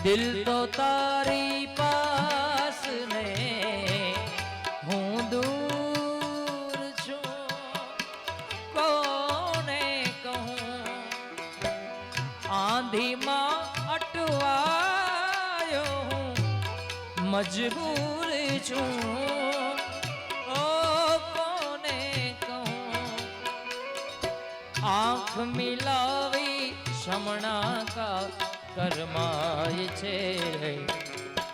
દિલ તો તારી પાસ ને હું દૂર છું, કોને કહું આંધીમાં અટવાયો હું મજબૂર છું, ઓ કોને કહું આંખ મિલાવી સમણા કા કરમાય છે,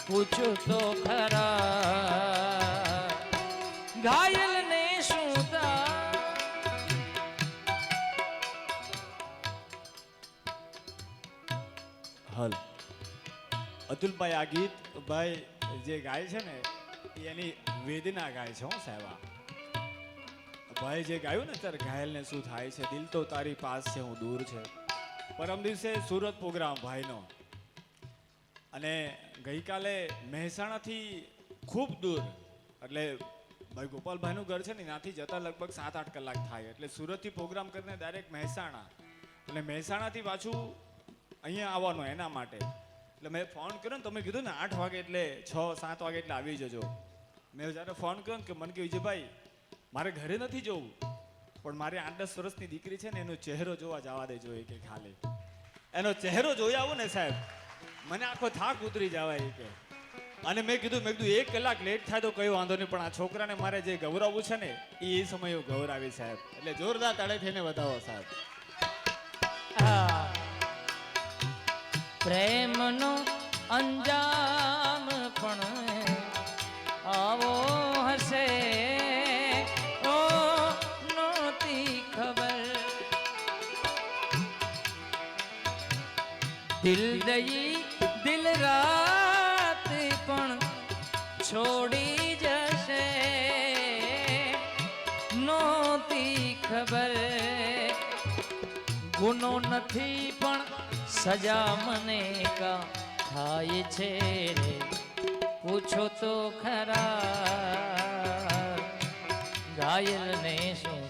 પૂછું તો ખરા ઘાયલ ને શું હલ અતુલભાઈ આ ગીત ભાઈ જે ગાય છે ને એની વેદના ગાય છે. હું સાહેબ ભાઈ જે ગાયું ને ત્યારે ઘાયલને શું થાય છે, દિલ તો તારી પાસ છે હું દૂર છે. પરમ દિવસે સુરત પ્રોગ્રામ ભાઈનો, અને ગઈકાલે મહેસાણાથી ખૂબ દૂર, એટલે ભાઈ ગોપાલભાઈનું ઘર છે ને ત્યાંથી જતા લગભગ 7-8 કલાક થાય, એટલે સુરતથી પ્રોગ્રામ કરીને ડાયરેક્ટ મહેસાણા, અને મહેસાણાથી પાછું અહીંયા આવવાનું એના માટે. એટલે મેં ફોન કર્યો ને, તમે કીધું ને 8 વાગે એટલે 6-7 વાગે એટલે આવી જજો. મેં જ્યારે ફોન કર્યો ને કે મને કે વિજયભાઈ મારે ઘરે નથી જવું, પણ મારી 8-10 વર્ષની દીકરી છે ને એનો ચહેરો જોવા જવા દે જોઈએ, કે ખાલી એનો ચહેરો જોઈ આવું ને સાહેબ મને આખો થાક ઉતરી જવાય કે. અને મેં કીધું 1 કલાક લેટ થાય તો કઈ વાંધો નહીં, પણ આ છોકરાને મારે જે ગૌરવવું છે ને એ સમયે ગૌરાવી સાહેબ. એટલે જોરદાર તાળે થઈને બતાવો સાહેબ. પ્રેમનો અંજામ પણ આવો હશે, ઓ નહોતી ખબર દિલ દઈ દિલ રાત પણ છોડી જશે, નહોતી ખબર ગુનો નથી પણ સજા મને કા થાય છે રે, પૂછો તો ખરા ઘાયલ ને શું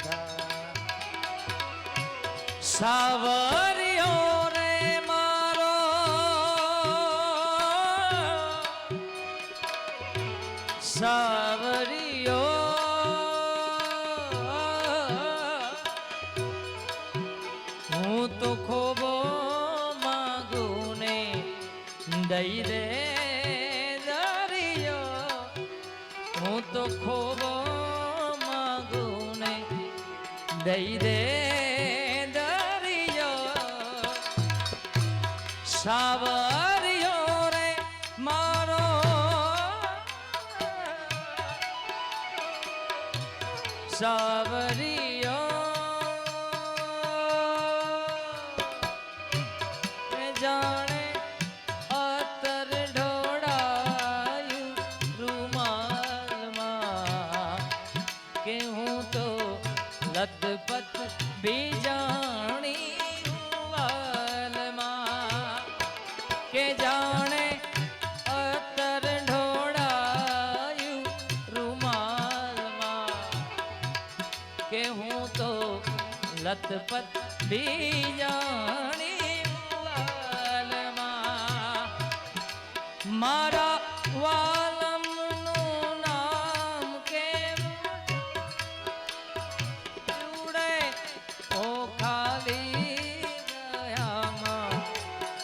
સાવરિયો રે મારો સાવરિયો હું તો ખોબો દઈ દે દરિયો, હું તો ખોબો માગું ને દઈ દે દરિયો, સાવરિયો રે મારો સાવરિયો જાણે લથપથ બીજાણી વાલમાં, કે જાણે અત્તર ઢોળાયું રૂમાલમાં, કે હું તો લથપથ બીજાણી વાલમાં. મારા વાલમનું નામ ખાલી ગયામાં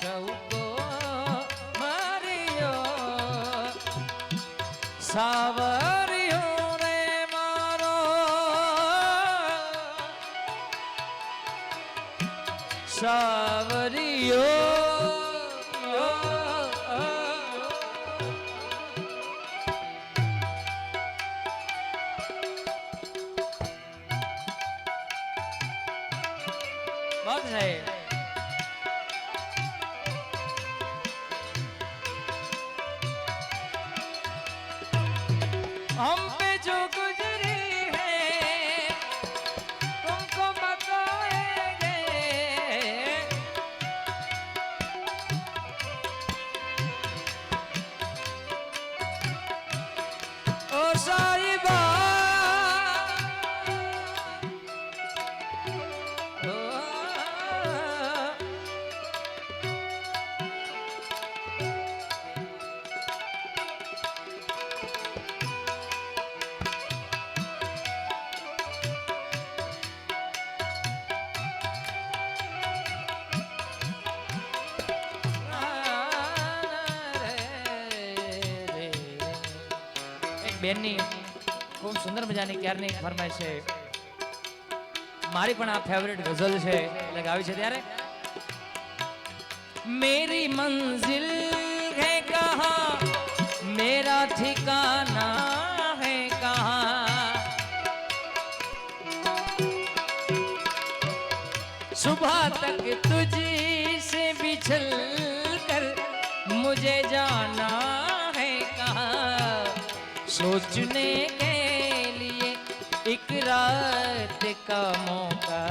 ચૌકો માર્યો, સાવરિયો રે મારો સાવરિયો. बहुत है हम पे जो गुजरी है तुमको बताएंगे, ओ साहिबा બેનની ખૂબ સુંદર મજાની ક્યારની ફરમાઈશ છે. મારી પણ આ ફેવરેટ ગઝલ છે એટલે ગાવી છે ત્યારે. मेरी मंजिल है कहाँ, मेरा ठिकाना है कहाँ, सुबह तक तुझसे बिछल कर मुझे जाना है कहाँ, सोचने के लिए एक रात का मौका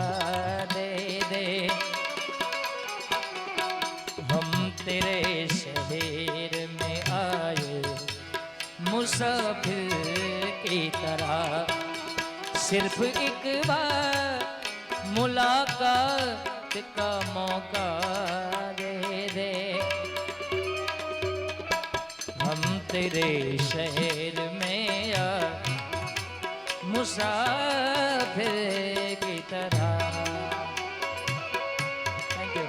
दे दे, हम तेरे शहर में आए मुसाफिर की तरह, सिर्फ एक बार मुलाकात का मौका दे दे, हम तेरे शहर में आए मुसाफिर की तरह. Thank you.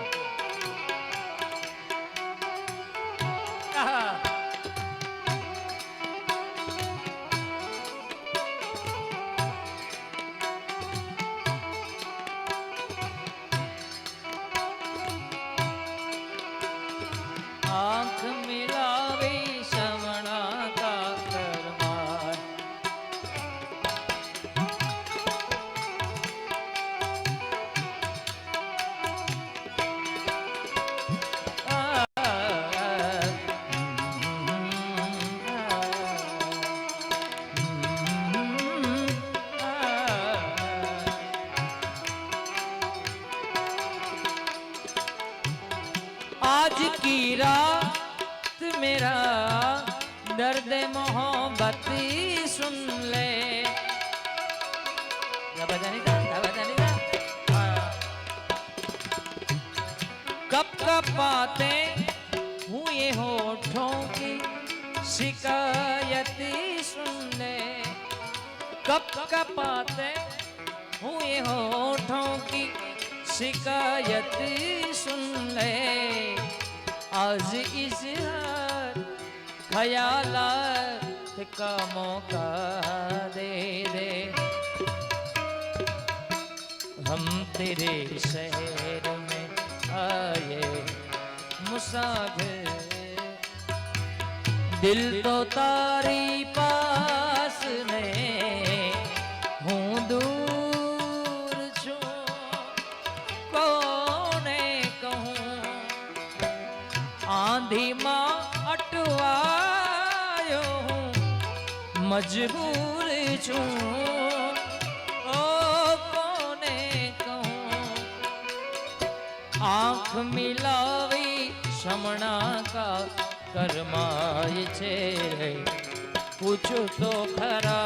आँख मिलावे श्रवणा का करमार, आज की रात मेरा दर्द मोहब्बत सुन ले. कब कब बातें हुए होठों की शिकायत सुन ले, कब कब बातें हुए होठों की शिकायत सुन ले, आज इजहार ख्यालात का मौका दे दे, हम तेरे शहर में आए मुसाफिर, दिल तो तारी पास में हूँ दूर छूं, कोने कहूँ आंधी माँ अटवायो हूँ, मजबूर छूं, ओ कोने कहूँ. आँख मिलावी शमणा का करमाय छे, पूछो तो खरा